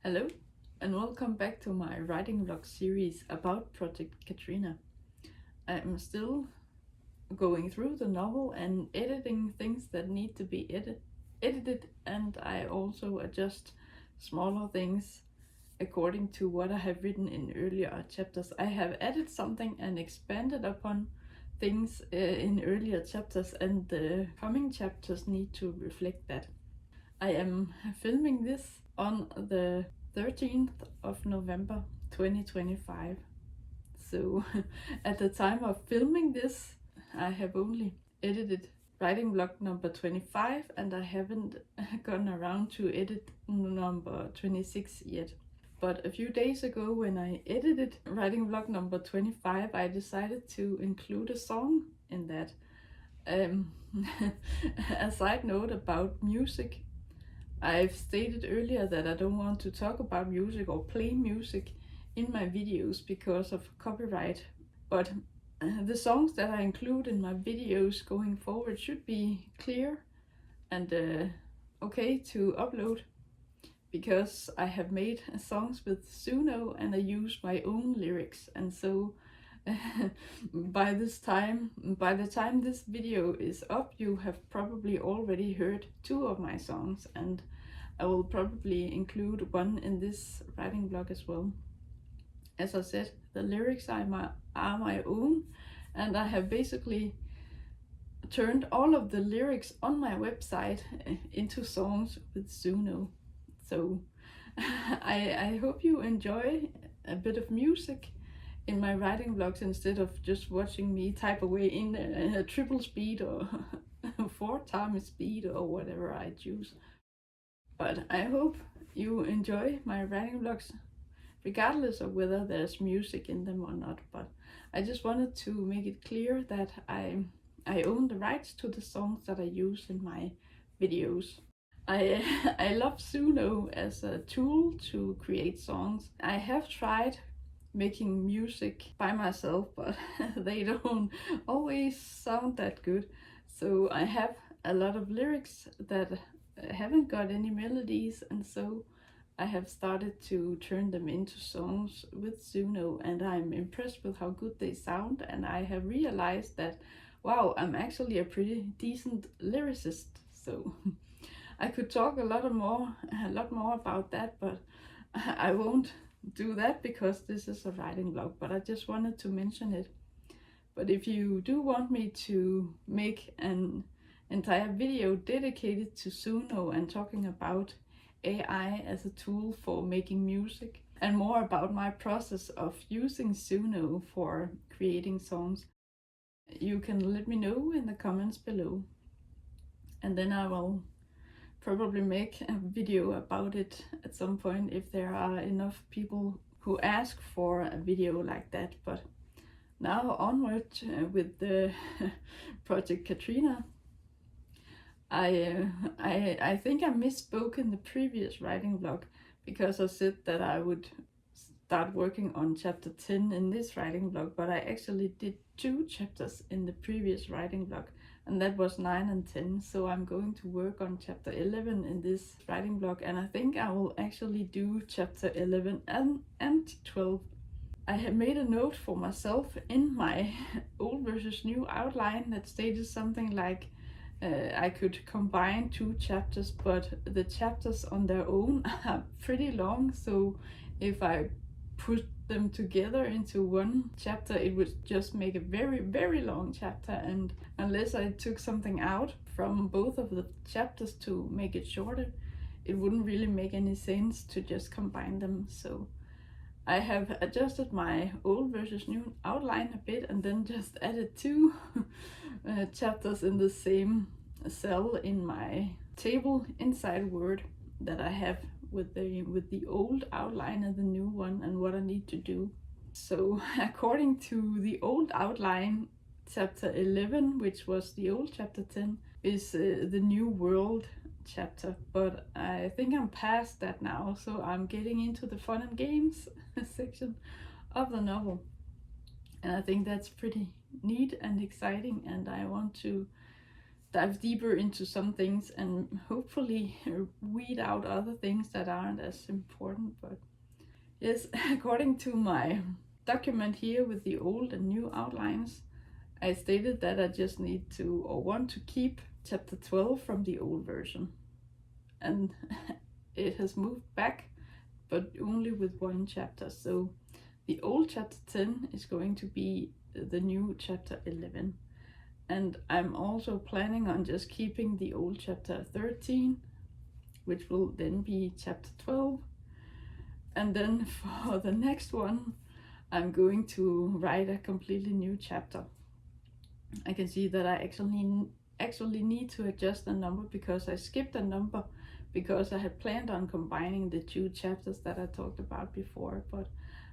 Hello, and welcome back to my writing vlog series about Project Katrina. I'm still going through the novel and editing things that need to be edited, and I also adjust smaller things according to what I have written in earlier chapters. I have added something and expanded upon things in earlier chapters, and the coming chapters need to reflect that. I am filming this on the 13th of November 2025. So at the time of filming this, I have only edited writing vlog number 25 and I haven't gotten around to edit number 26 yet. But a few days ago when I edited writing vlog number 25, I decided to include a song in that. A side note about music. I've stated earlier that I don't want to talk about music or play music in my videos because of copyright, but the songs that I include in my videos going forward should be clear and okay to upload, because I have made songs with Suno and I use my own lyrics, and so by the time this video is up, you have probably already heard 2 of my songs, and I will probably include one in this writing vlog as well. As I said, the lyrics are my own, and I have basically turned all of the lyrics on my website into songs with Suno. So I hope you enjoy a bit of music in my writing vlogs instead of just watching me type away in a triple speed or 4 times speed or whatever I choose. But I hope you enjoy my writing vlogs regardless of whether there's music in them or not. But I just wanted to make it clear that I own the rights to the songs that I use in my videos. I love Suno as a tool to create songs. I have tried making music by myself, but they don't always sound that good. So I have a lot of lyrics that haven't got any melodies, and so I have started to turn them into songs with Suno, and I'm impressed with how good they sound, and I have realized that, wow, I'm actually a pretty decent lyricist. So I could talk a lot more about that, but I won't do that because this is a writing vlog, but I just wanted to mention it. But if you do want me to make an entire video dedicated to Suno and talking about AI as a tool for making music and more about my process of using Suno for creating songs, you can let me know in the comments below, and then I will probably make a video about it at some point if there are enough people who ask for a video like that. But now onward with the Project Katrina. I think I misspoke in the previous writing vlog because I said that I would start working on chapter 10 in this writing vlog, but I actually did 2 chapters in the previous writing vlog, and that was 9 and 10. So I'm going to work on chapter 11 in this writing vlog, and I think I will actually do chapter 11 and 12. I had made a note for myself in my old versus new outline that stated something like I could combine 2 chapters, but the chapters on their own are pretty long, so if I put them together into one chapter, it would just make a very, very long chapter, and unless I took something out from both of the chapters to make it shorter, it wouldn't really make any sense to just combine them. So I have adjusted my old versus new outline a bit and then just added 2 chapters in the same cell in my table inside Word that I have with the old outline and the new one, and what I need to do. So according to the old outline, chapter 11, which was the old chapter 10, is the new world chapter, but I think I'm past that now, so I'm getting into the fun and games section of the novel, and I think that's pretty neat and exciting, and I want to dive deeper into some things and hopefully weed out other things that aren't as important. But yes, according to my document here with the old and new outlines, I stated that I just need to or want to keep chapter 12 from the old version. And it has moved back, but only with one chapter. So the old chapter 10 is going to be the new chapter 11. And I'm also planning on just keeping the old chapter 13, which will then be chapter 12. And then for the next one, I'm going to write a completely new chapter. I can see that I actually need to adjust the number because I skipped a number because I had planned on combining the two chapters that I talked about before, but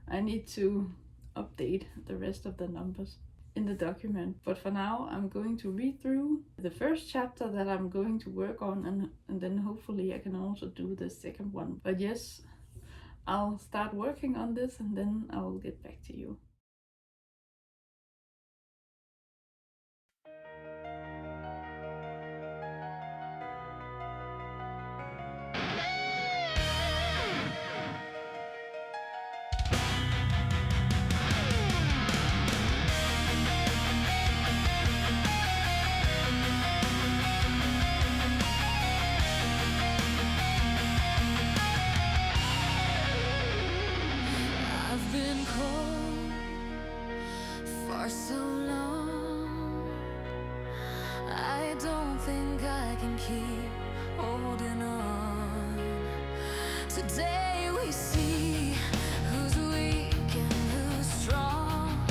I need to update the rest of the numbers in the document. But for now, I'm going to read through the first chapter that I'm going to work on, and then hopefully I can also do the second one. But yes, I'll start working on this and then I will get back to you. I've been cold for so long. I don't think I can keep holding on. Today we see who's weak and who's strong.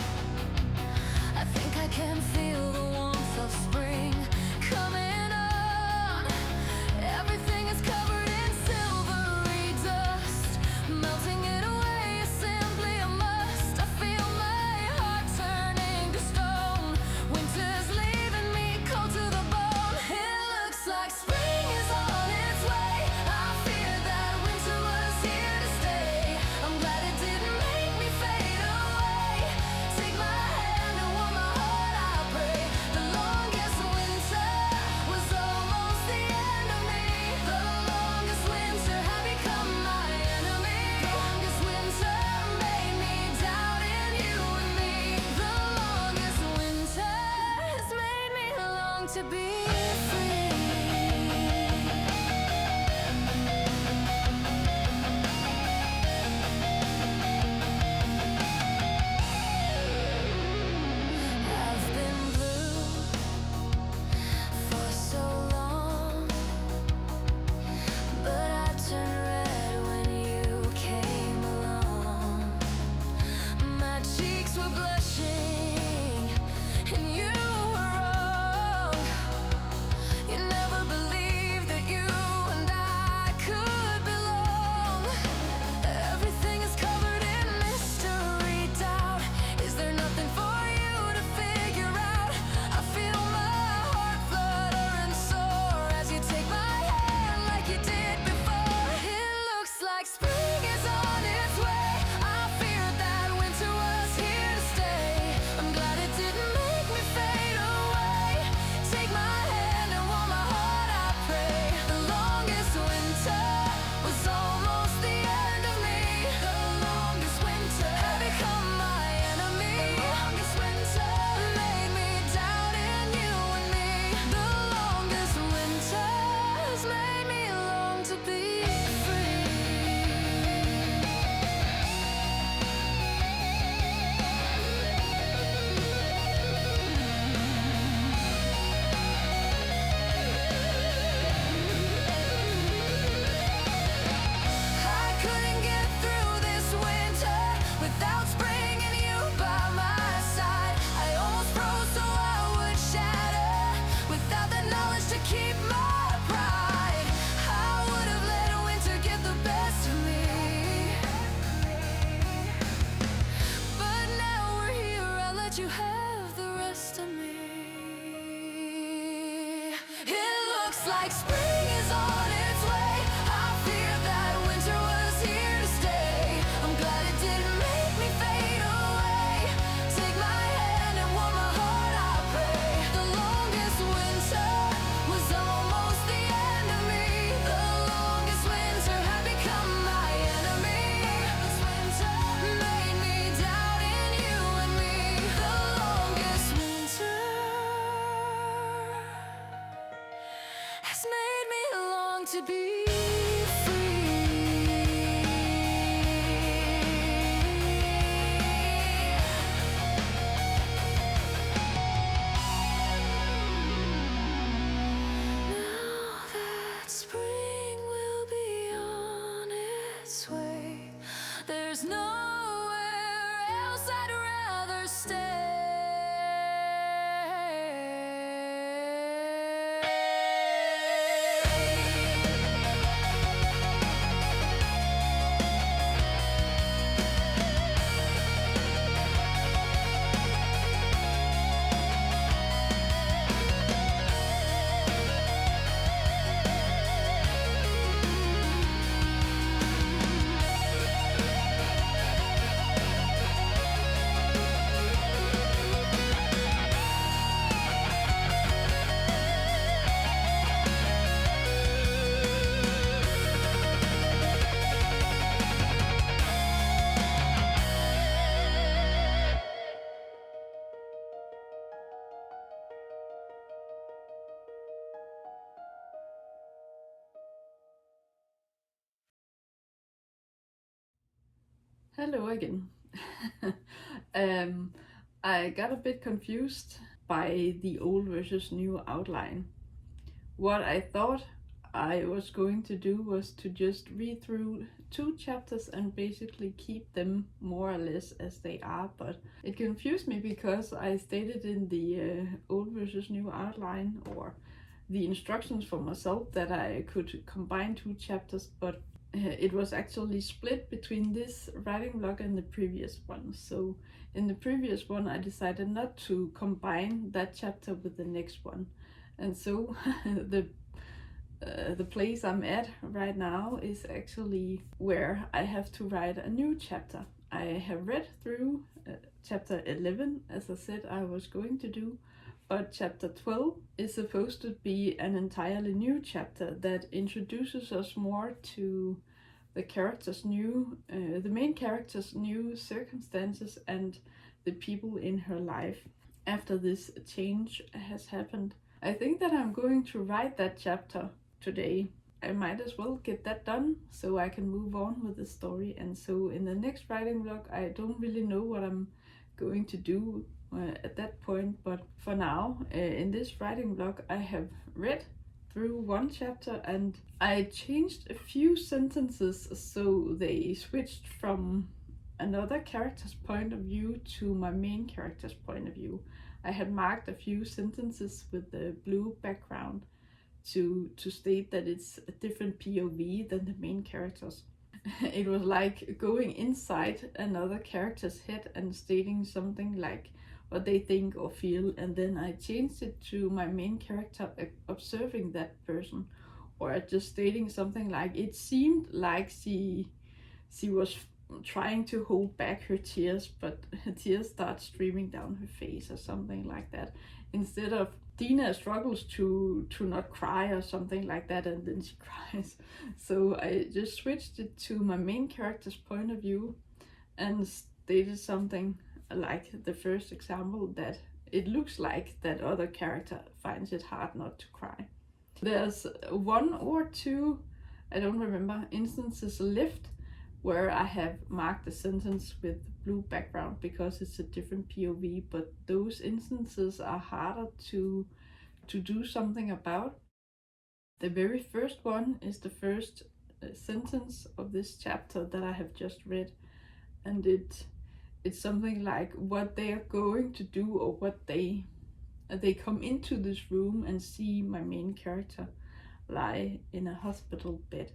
I think I can feel the warmth of spring coming on. Everything is covered in silvery dust, melting it away is simply a must. I feel my heart turning to stone. Winter's leaving me cold to the bone. It looks like spring is on its way. I fear that winter was here to stay. I'm glad it didn't make me fade away. Take my hand and warm my heart, I pray. The longest winter was almost the end of me. The longest winter had become my enemy. The longest winter made me doubt in you and me. The longest winter has made me long to be free. I've been blue for so long, but I turned red when you came along. My cheeks were blushing and you were wrong. You never believed that you and I could belong. Everything is covered in mystery, doubt. Is there nothing for you to figure out? I feel my heart flutter and soar as you take my hand like you did before. It looks like spring is on its way. I feared that winter was here to stay. I'm glad it didn't make me fade away. Take my hand and warm my heart, I pray. The longest winter was almost the end of me. The longest winter had become my enemy. The longest winter made me doubt in you and me. The longest winter has made me long to be free. I couldn't get through this winter without spring and you by my side. I almost froze so I would shatter without the knowledge to keep my pride. I would have let winter get the best of me, but now we're here, I'll let you have the rest of me. It looks like spring is on its way. I fear that winter was here to stay. I'm glad it didn't make me fade away. Take my hand and warm my heart, I pray. The longest winter to be free. Now that spring will be on its way, there's nowhere else I'd rather stay. Hello again. I got a bit confused by the old versus new outline. What I thought I was going to do was to just read through 2 chapters and basically keep them more or less as they are, but it confused me because I stated in the old versus new outline or the instructions for myself that I could combine 2 chapters, but it was actually split between this writing vlog and the previous one. So in the previous one I decided not to combine that chapter with the next one, and so the place I'm at right now is actually where I have to write a new chapter. I have read through chapter 11 as I said I was going to do, but chapter 12 is supposed to be an entirely new chapter that introduces us more to the main character's new circumstances and the people in her life after this change has happened. I think that I'm going to write that chapter today. I might as well get that done so I can move on with the story. And so in the next writing vlog I don't really know what I'm going to do at that point, but for now in this writing vlog I have read through 1 chapter and I changed a few sentences so they switched from another character's point of view to my main character's point of view. I had marked a few sentences with the blue background to state that it's a different POV than the main characters. It was like going inside another character's head and stating something like what they think or feel, and then I changed it to my main character observing that person, or just stating something like it seemed like she was trying to hold back her tears, but her tears start streaming down her face or something like that, instead of Dina struggles to not cry or something like that and then she cries. So I just switched it to my main character's point of view and stated something like the first example, that it looks like that other character finds it hard not to cry. There's 1 or 2, I don't remember, instances left where I have marked the sentence with blue background because it's a different POV, but those instances are harder to do something about. The very first one is the first sentence of this chapter that I have just read, and it's something like what they are going to do, or what they come into this room and see my main character lie in a hospital bed,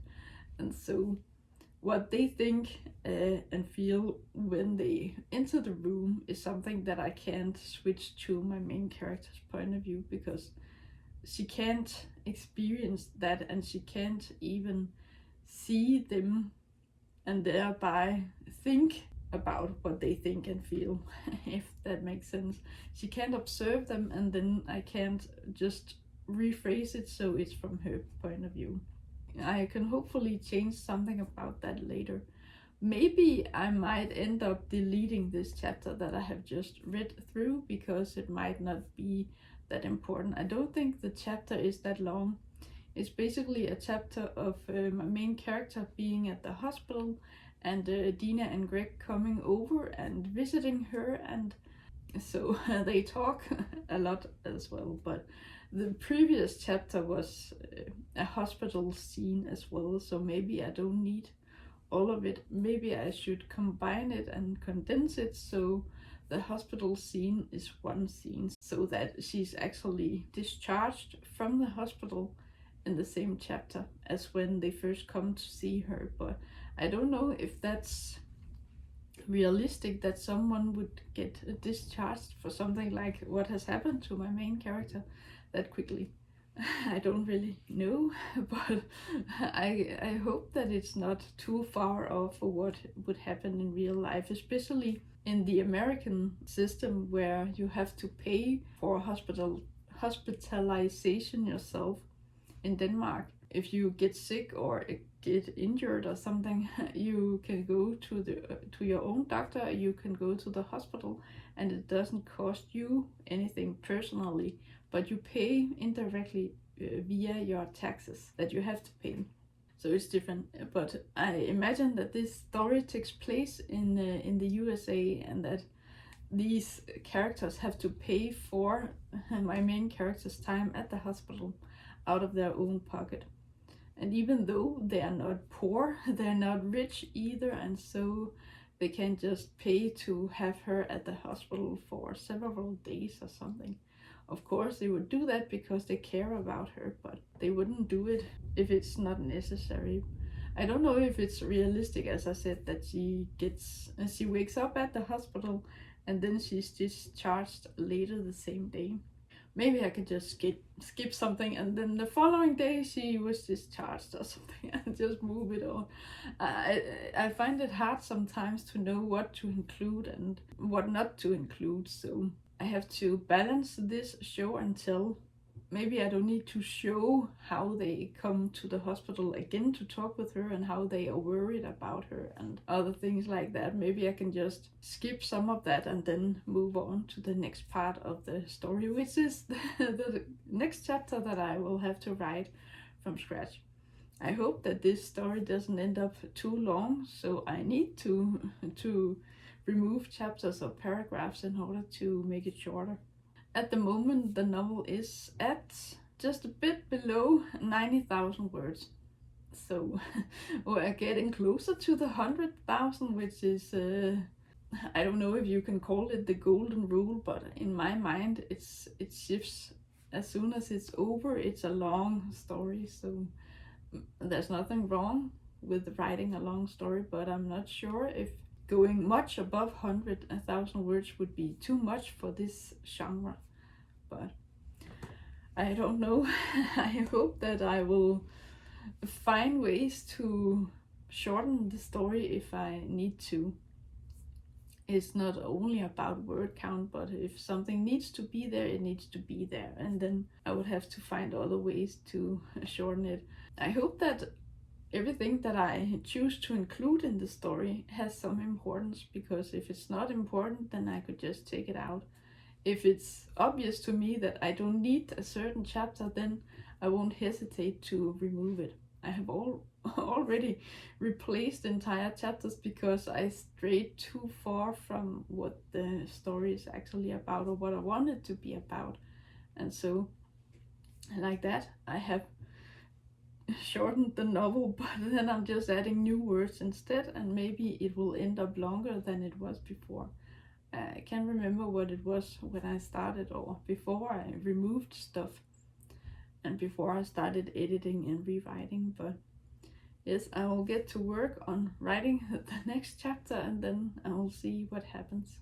and so what they think and feel when they enter the room is something that I can't switch to my main character's point of view, because she can't experience that and she can't even see them and thereby think about what they think and feel, if that makes sense. She can't observe them and then I can't just rephrase it so it's from her point of view. I can hopefully change something about that later. Maybe I might end up deleting this chapter that I have just read through because it might not be that important. I don't think the chapter is that long. It's basically a chapter of my main character being at the hospital, and Dina and Greg coming over and visiting her, and so they talk a lot as well. But the previous chapter was a hospital scene as well, so maybe I don't need all of it. Maybe I should combine it and condense it, so the hospital scene is one scene, so that she's actually discharged from the hospital in the same chapter as when they first come to see her. But I don't know if that's realistic that someone would get discharged for something like what has happened to my main character that quickly. I don't really know, but I hope that it's not too far off for what would happen in real life, especially in the American system where you have to pay for hospitalization yourself. In Denmark, if you get sick or get injured or something, you can go to your own doctor, you can go to the hospital, and it doesn't cost you anything personally, but you pay indirectly via your taxes that you have to pay. So it's different. But I imagine that this story takes place in the USA, and that these characters have to pay for my main character's time at the hospital out of their own pocket. And even though they are not poor, they're not rich either, and so they can just pay to have her at the hospital for several days or something. Of course, they would do that because they care about her, but they wouldn't do it if it's not necessary. I don't know if it's realistic, as I said, that she wakes up at the hospital and then she's discharged later the same day. Maybe I could just skip something, and then the following day she was discharged or something, and just move it on. I find it hard sometimes to know what to include and what not to include, so I have to balance this show and tell. Maybe I don't need to show how they come to the hospital again to talk with her and how they are worried about her and other things like that. Maybe I can just skip some of that and then move on to the next part of the story, which is the next chapter that I will have to write from scratch. I hope that this story doesn't end up too long, so I need to remove chapters or paragraphs in order to make it shorter. At the moment, the novel is at just a bit below 90,000 words. So we're getting closer to the 100,000, which is, I don't know if you can call it the golden rule, but in my mind, it shifts. As soon as it's over, it's a long story. So there's nothing wrong with writing a long story, but I'm not sure if going much above 100,000 words would be too much for this genre. But I don't know. I hope that I will find ways to shorten the story if I need to. It's not only about word count, but if something needs to be there, it needs to be there, and then I would have to find other ways to shorten it. I hope that everything that I choose to include in the story has some importance, because if it's not important, then I could just take it out. If it's obvious to me that I don't need a certain chapter, then I won't hesitate to remove it. I have already replaced entire chapters because I strayed too far from what the story is actually about or what I want it to be about. And so, like that, I have shortened the novel, but then I'm just adding new words instead, and maybe it will end up longer than it was before. I can't remember what it was when I started, or before I removed stuff and before I started editing and rewriting. But yes, I will get to work on writing the next chapter, and then I will see what happens.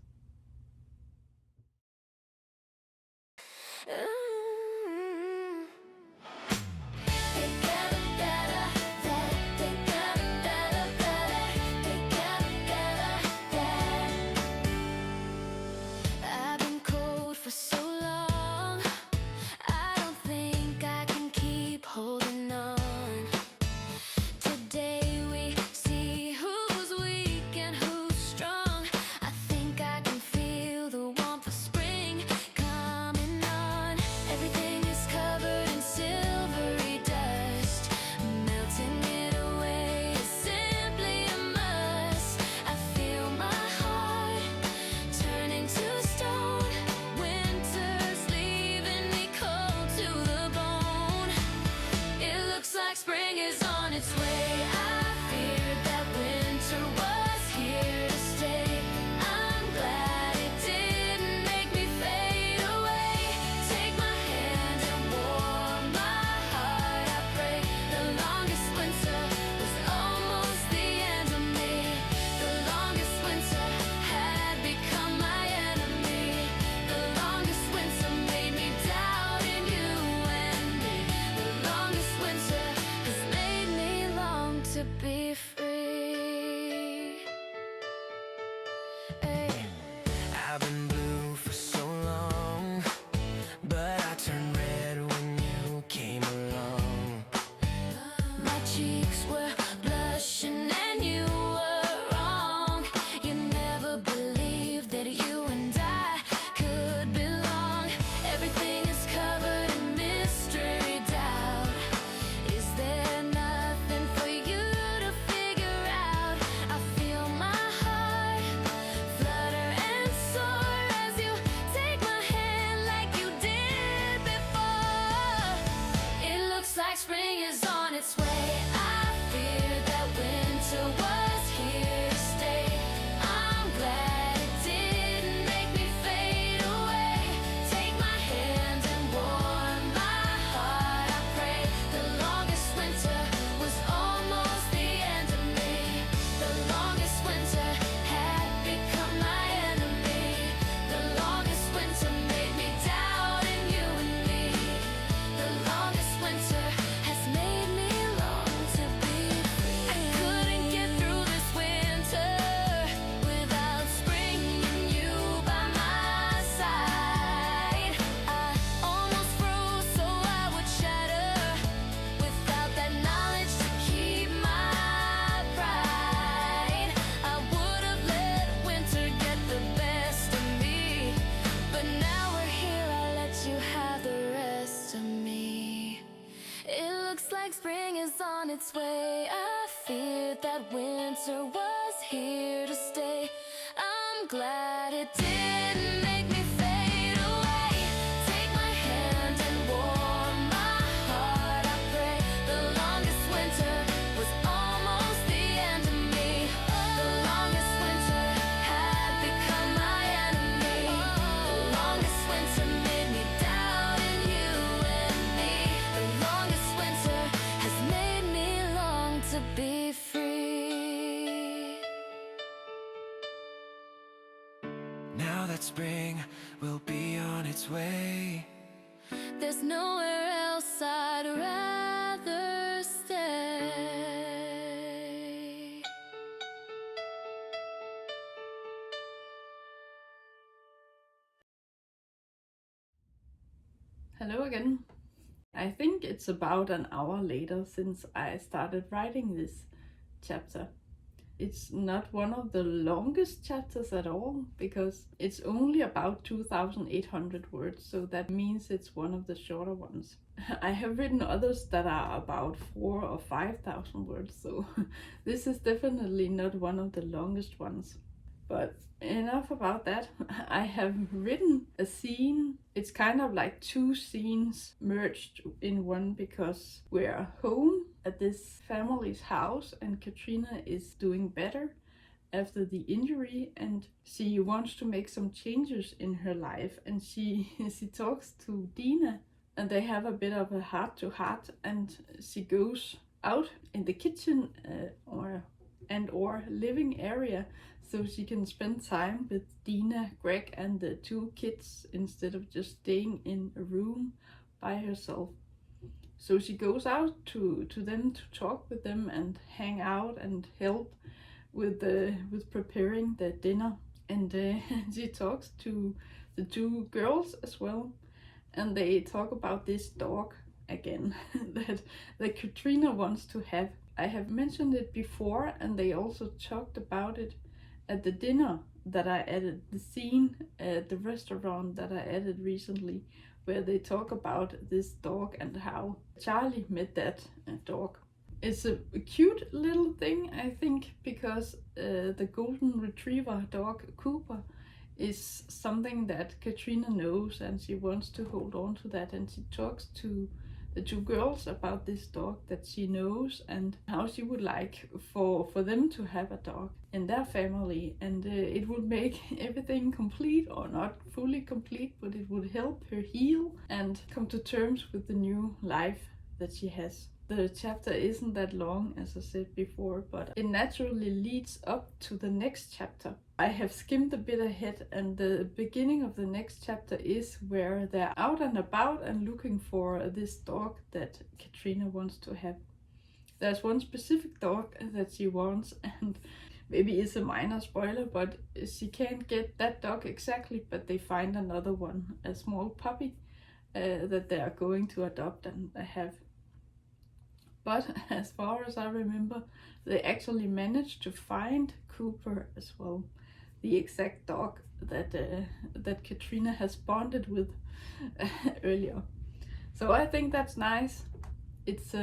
Ay, I've been blue for so long, but I turned red when you came along. My cheeks were blushing and you were wrong. You never believed that you and I could belong. Everything is covered in mystery, doubt. Is there nothing for you to figure out? I feel my heart flutter and soar as you take my hand like you did before. It looks like spring is on its way. I feared that winter was here to stay. I'm glad it didn't make me fade away. Take my hand and warm my heart, I pray. The longest winter was almost the end of me. The longest winter had become my enemy. The longest winter made me doubt in you and me. The longest winter has made me long to be free. I couldn't get through this winter without spring and you by my side. I almost froze so I would shatter without that knowledge to keep my pride. I would have let winter get the best of me, but now we're here, I'll let you have the rest of me. It looks like spring is on its way. I feared that winter was here to stay. I'm glad it didn't make me fade away. Take my hand and warm my heart, I pray. The longest winter was almost the end of me. The longest winter had become my enemy. The longest winter made me doubt in you and me. The longest winter has made me long to be free. Now that spring will be on its way, there's nowhere else I'd rather stay. Hello again. I think it's about an hour later since I started writing this chapter. It's not one of the longest chapters at all, because it's only about 2,800 words, so that means it's one of the shorter ones. I have written others that are about 4,000 or 5,000 words, so this is definitely not one of the longest ones. But enough about that. I have written a scene. It's kind of like two scenes merged in one, because we're home at this family's house and Katrina is doing better after the injury, and she wants to make some changes in her life, and she talks to Dina and they have a bit of a heart-to-heart, and she goes out in the kitchen or living area so she can spend time with Dina, Greg and the two kids instead of just staying in a room by herself. So she goes out to them to talk with them and hang out and help with preparing the dinner, and she talks to the two girls as well, and they talk about this dog again that Katrina wants to have. I have mentioned it before, and they also talked about it at the dinner that I added, the scene at the restaurant that I added recently, where they talk about this dog and how Charlie met that dog. It's a cute little thing, I think, because the golden retriever dog Cooper is something that Katrina knows, and she wants to hold on to that, and she talks to the two girls about this dog that she knows and how she would like for them to have a dog in their family, and it would make everything complete, or not fully complete, but it would help her heal and come to terms with the new life that she has. The chapter isn't that long, as I said before, but it naturally leads up to the next chapter. I have skimmed a bit ahead, and the beginning of the next chapter is where they're out and about and looking for this dog that Katrina wants to have. There's one specific dog that she wants, and maybe it's a minor spoiler, but she can't get that dog exactly, but they find another one, a small puppy, that they are going to adopt and have. But as far as I remember, they actually managed to find Cooper as well, the exact dog that Katrina has bonded with earlier. So I think that's nice. It's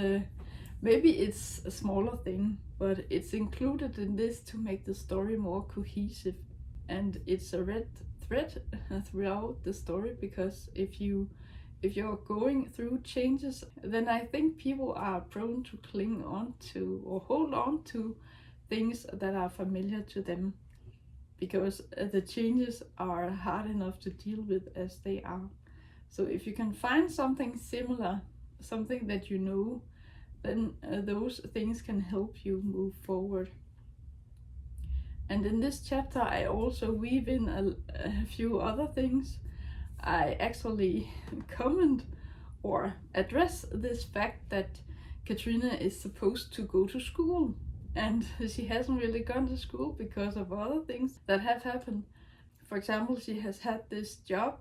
maybe it's a smaller thing, but it's included in this to make the story more cohesive. And it's a red thread throughout the story, because if you're going through changes, then I think people are prone to cling on to or hold on to things that are familiar to them, because the changes are hard enough to deal with as they are. So if you can find something similar, something that you know, then those things can help you move forward. And in this chapter I also weave in a few other things. I actually comment or address this fact that Katrina is supposed to go to school, and she hasn't really gone to school because of other things that have happened. For example, she has had this job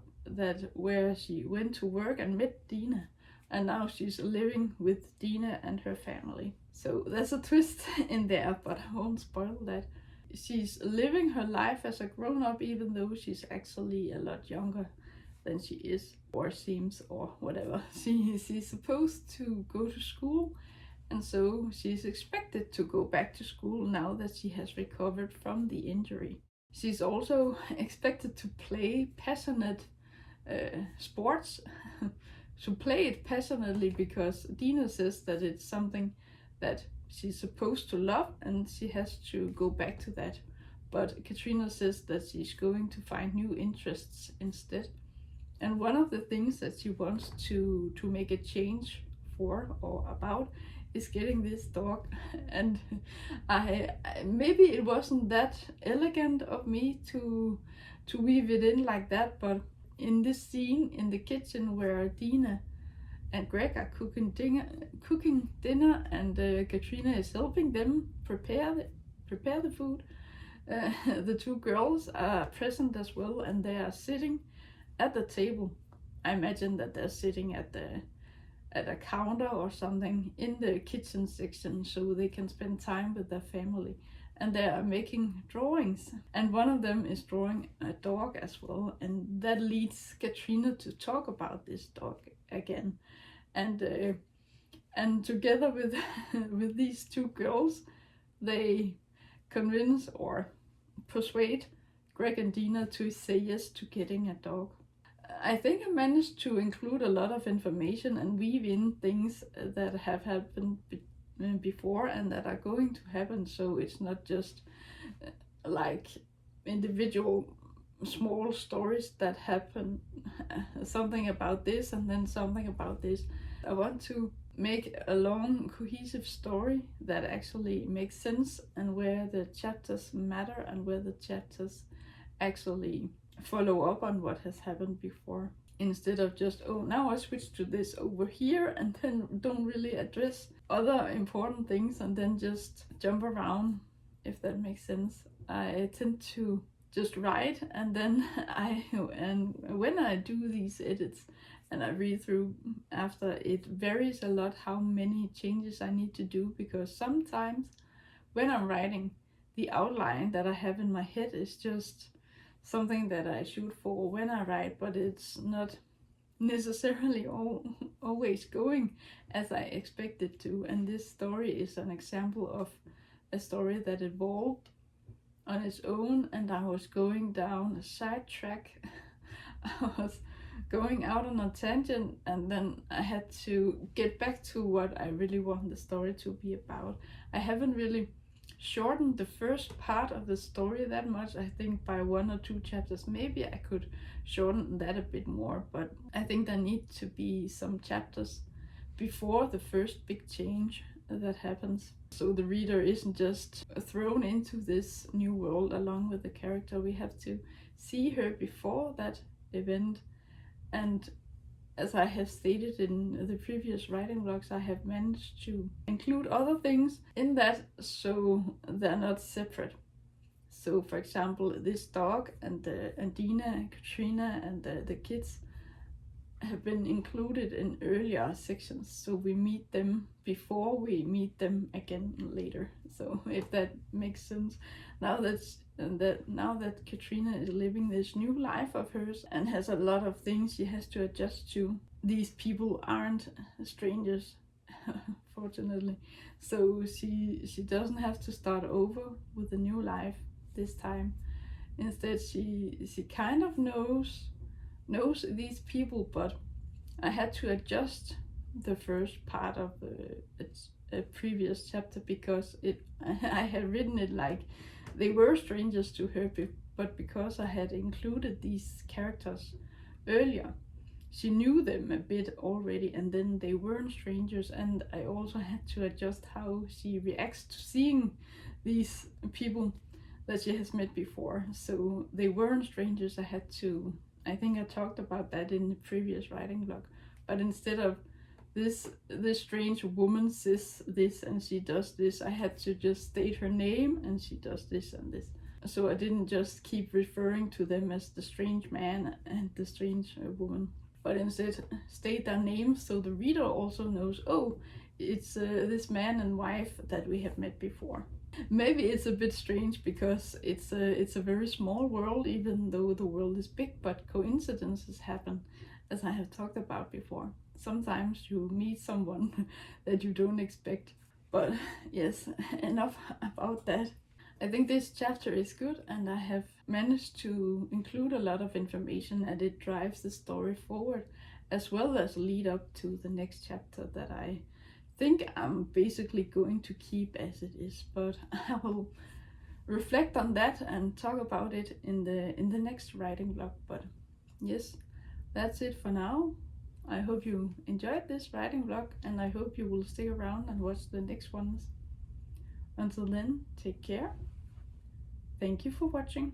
where she went to work and met Dina, and now she's living with Dina and her family. So there's a twist in there, but I won't spoil that. She's living her life as a grown-up, even though she's actually a lot younger than she is, or seems, or whatever. She's supposed to go to school, and so she's expected to go back to school now that she has recovered from the injury. She's also expected to play passionate sports, to play it passionately, because Dina says that it's something that she's supposed to love and she has to go back to that. But Katrina says that she's going to find new interests instead. And one of the things that she wants to make a change for or about is getting this dog. And I maybe it wasn't that elegant of me to weave it in like that, but in this scene in the kitchen where Dina and Greg are cooking dinner, and Katrina is helping them prepare the food. The two girls are present as well, and they are sitting at the table. I imagine that they're sitting at a counter or something in the kitchen section, so they can spend time with their family. And they are making drawings, and one of them is drawing a dog as well, and that leads Katrina to talk about this dog again. And together with with these two girls, they convince or persuade Greg and Dina to say yes to getting a dog. I think I managed to include a lot of information and weave in things that have happened before and that are going to happen, so it's not just like individual small stories that happen, something about this and then something about this. I want to make a long cohesive story that actually makes sense, and where the chapters matter and where the chapters actually follow up on what has happened before, instead of just, oh, now I switch to this over here, and then don't really address other important things and then just jump around, if that makes sense. I tend to just write, and then when I do these edits and I read through after, it varies a lot how many changes I need to do, because sometimes when I'm writing, the outline that I have in my head is just something that I shoot for when I write, but it's not necessarily always going as I expect it to. And this story is an example of a story that evolved on its own, and I was going down a side track. I was going out on a tangent, and then I had to get back to what I really want the story to be about. I haven't really shortened the first part of the story that much. I think by 1 or 2 chapters maybe I could shorten that a bit more, but I think there need to be some chapters before the first big change that happens, so the reader isn't just thrown into this new world along with the character. We have to see her before that event. And as I have stated in the previous writing vlogs, I have managed to include other things in that, so they're not separate. So for example, this dog and Dina and Katrina and the kids have been included in earlier sections, so we meet them before we meet them again later. So if that makes sense, now that Katrina is living this new life of hers and has a lot of things she has to adjust to, these people aren't strangers, fortunately. So she doesn't have to start over with a new life this time. Instead, she kind of knows these people, but I had to adjust the first part of a previous chapter because I had written it like they were strangers to her, but because I had included these characters earlier, she knew them a bit already, and then they weren't strangers, and I also had to adjust how she reacts to seeing these people that she has met before. So they weren't strangers. I think I talked about that in the previous writing blog, but instead of this strange woman says this and she does this, I had to just state her name and she does this and this. So I didn't just keep referring to them as the strange man and the strange woman, but instead state their names so the reader also knows, oh, it's this man and wife that we have met before. Maybe it's a bit strange because it's a very small world, even though the world is big, but coincidences happen, as I have talked about before. Sometimes you meet someone that you don't expect. But yes, enough about that. I think this chapter is good, and I have managed to include a lot of information, and it drives the story forward, as well as lead up to the next chapter that I think I'm basically going to keep as it is. But I will reflect on that and talk about it in the next writing blog. But yes, that's it for now. I hope you enjoyed this writing blog, and I hope you will stick around and watch the next ones. Until then, take care. Thank you for watching.